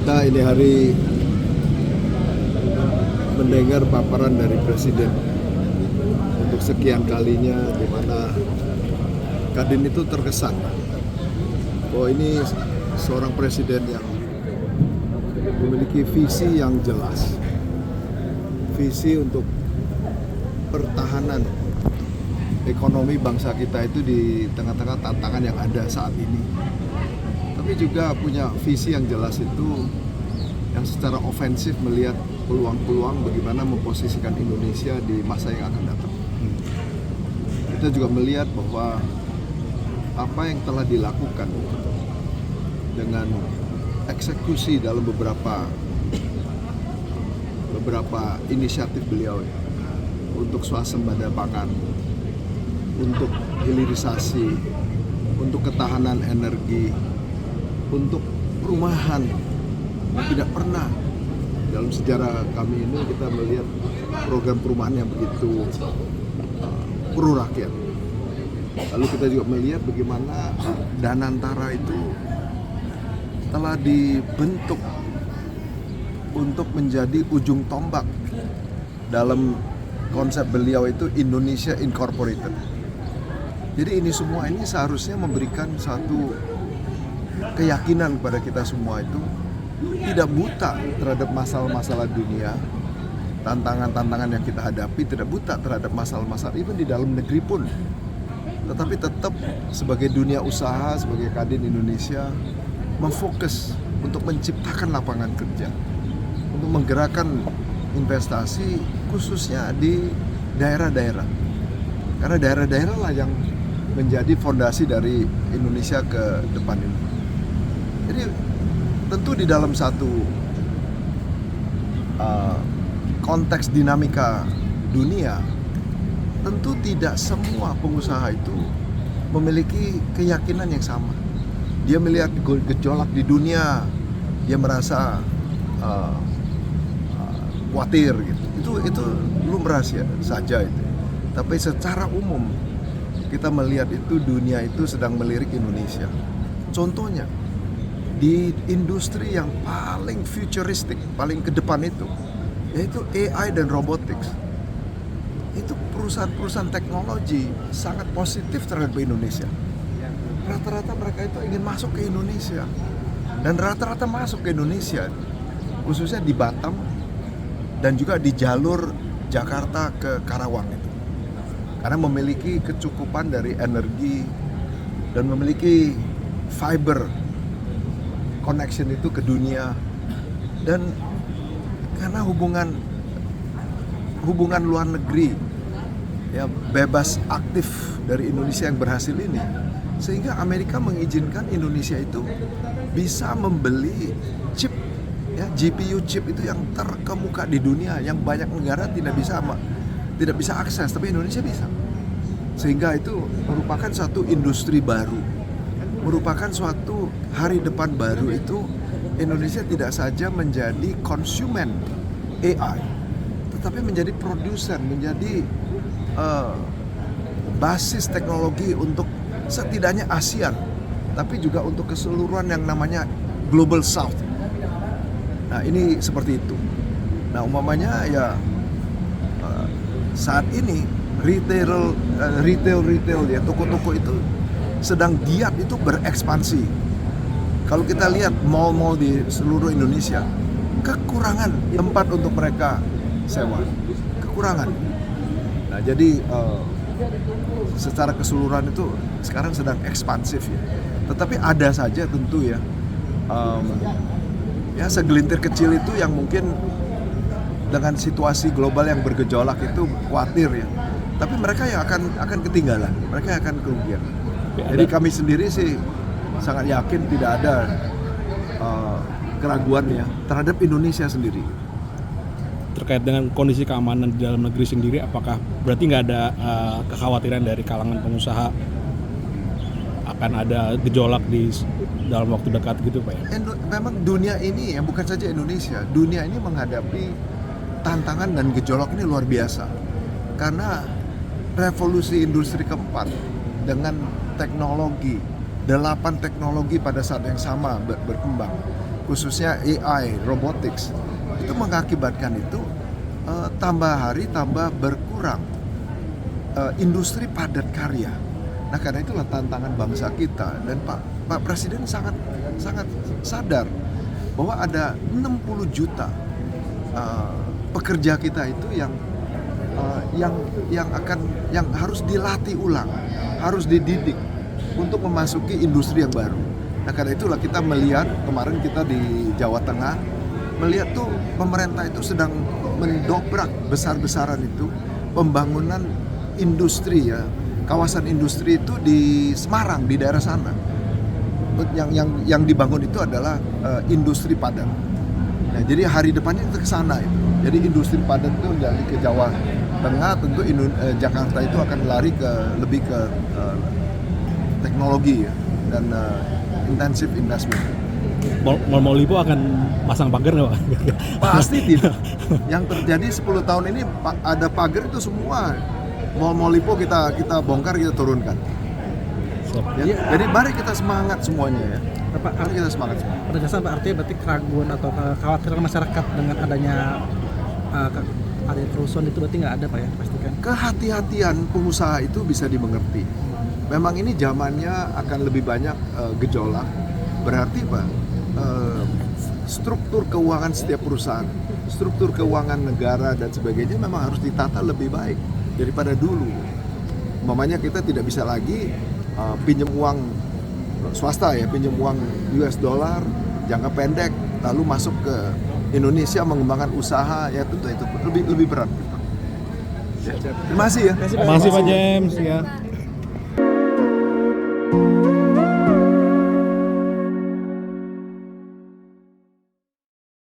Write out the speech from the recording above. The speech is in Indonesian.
Kita ini hari mendengar paparan dari Presiden untuk sekian kalinya, di mana Kadin itu terkesan bahwa ini seorang Presiden yang memiliki visi yang jelas, visi untuk pertahanan ekonomi bangsa kita itu di tengah-tengah tantangan yang ada saat ini. Tapi juga punya visi yang jelas itu yang secara ofensif melihat peluang-peluang bagaimana memposisikan Indonesia di masa yang akan datang. Kita juga melihat bahwa apa yang telah dilakukan dengan eksekusi dalam beberapa inisiatif beliau untuk swasembada pangan, untuk hilirisasi, untuk ketahanan energi, untuk perumahan yang tidak pernah dalam sejarah kami ini kita melihat program perumahan yang begitu pro rakyat. Lalu kita juga melihat bagaimana Danantara itu telah dibentuk untuk menjadi ujung tombak dalam konsep beliau itu Indonesia Incorporated. Jadi ini semua ini seharusnya memberikan satu keyakinan kepada kita semua itu tidak buta terhadap masalah-masalah dunia, tantangan-tantangan yang kita hadapi, tidak buta terhadap masalah-masalah even di dalam negeri pun, tetapi tetap sebagai dunia usaha, sebagai Kadin Indonesia memfokus untuk menciptakan lapangan kerja, untuk menggerakkan investasi khususnya di daerah-daerah, karena daerah-daerah lah yang menjadi fondasi dari Indonesia ke depan ini. Jadi tentu di dalam satu konteks dinamika dunia, tentu tidak semua pengusaha itu memiliki keyakinan yang sama. Dia melihat gejolak di dunia, dia merasa khawatir gitu. Itu lumrah saja itu. Tapi secara umum kita melihat itu dunia itu sedang melirik Indonesia. Contohnya di industri yang paling futuristik, paling ke depan itu, yaitu AI dan robotics. Itu perusahaan-perusahaan teknologi sangat positif terhadap Indonesia. Rata-rata mereka itu ingin masuk ke Indonesia, dan rata-rata masuk ke Indonesia, khususnya di Batam dan juga di jalur Jakarta ke Karawang itu, karena memiliki kecukupan dari energi dan memiliki fiber connection itu ke dunia, dan karena hubungan luar negeri ya bebas aktif dari Indonesia yang berhasil ini, sehingga Amerika mengizinkan Indonesia itu bisa membeli chip ya, GPU chip itu yang terkemuka di dunia, yang banyak negara tidak bisa akses, tapi Indonesia bisa. Sehingga itu merupakan satu industri baru, merupakan suatu hari depan baru. Itu Indonesia tidak saja menjadi konsumen AI, tetapi menjadi produsen, menjadi basis teknologi untuk setidaknya ASEAN, tapi juga untuk keseluruhan yang namanya Global South. Nah ini seperti itu. Nah umpamanya ya saat ini retail ya, toko-toko itu sedang giat itu berekspansi. Kalau kita lihat mall-mall di seluruh Indonesia, kekurangan tempat untuk mereka sewa, kekurangan. Nah jadi secara keseluruhan itu sekarang sedang ekspansif ya. Tetapi ada saja tentu ya, ya segelintir kecil itu yang mungkin dengan situasi global yang bergejolak itu khawatir ya. Tapi mereka yang akan ketinggalan, mereka yang akan kerugian. Jadi kami sendiri sih sangat yakin tidak ada keraguan ya terhadap Indonesia sendiri. Terkait dengan kondisi keamanan di dalam negeri sendiri, apakah berarti nggak ada kekhawatiran dari kalangan pengusaha akan ada gejolak di dalam waktu dekat gitu Pak ya? Memang dunia ini ya, bukan saja Indonesia, dunia ini menghadapi tantangan dan gejolak ini luar biasa. Karena revolusi industri keempat dengan teknologi, 8 teknologi pada saat yang sama berkembang. khususnya AI, robotics, itu mengakibatkan itu tambah hari tambah berkurang industri padat karya. Nah, karena itulah tantangan bangsa kita, dan Pak Presiden sangat sadar bahwa ada 60 juta pekerja kita itu yang harus dilatih ulang, harus dididik untuk memasuki industri yang baru. Nah, karena itulah kita melihat kemarin kita di Jawa Tengah melihat tuh pemerintah itu sedang mendobrak besar-besaran itu pembangunan industri ya, kawasan industri itu di Semarang, di daerah sana. Yang dibangun itu adalah industri padat. Nah, jadi hari depannya kita ke sana itu. Jadi industri padat itu jadi ke Jawa Tengah, tentu Jakarta itu akan lari lebih ke teknologi ya, dan intensive investment. Mall Lipo akan pasang pagar nggak Pak? Pasti tidak. Yang terjadi 10 tahun ini ada pagar itu semua. Mall Lipo kita bongkar, kita turunkan. Ya? Jadi mari kita semangat semuanya ya. Mari kita semangat semua. Penegasan Pak, artinya berarti keraguan atau kekhawatiran masyarakat dengan adanya kerusuhan itu berarti nggak ada Pak ya, pastikan. Kehati-hatian pengusaha itu bisa dimengerti. Memang ini zamannya akan lebih banyak gejolak. Berarti Pak, struktur keuangan setiap perusahaan, struktur keuangan negara dan sebagainya memang harus ditata lebih baik daripada dulu. Umpamanya kita tidak bisa lagi pinjam uang swasta ya, pinjam uang US dollar jangka pendek lalu masuk ke Indonesia mengembangkan usaha, ya tentu itu lebih berat. Ya. Terima kasih ya. Terima kasih Pak James ya.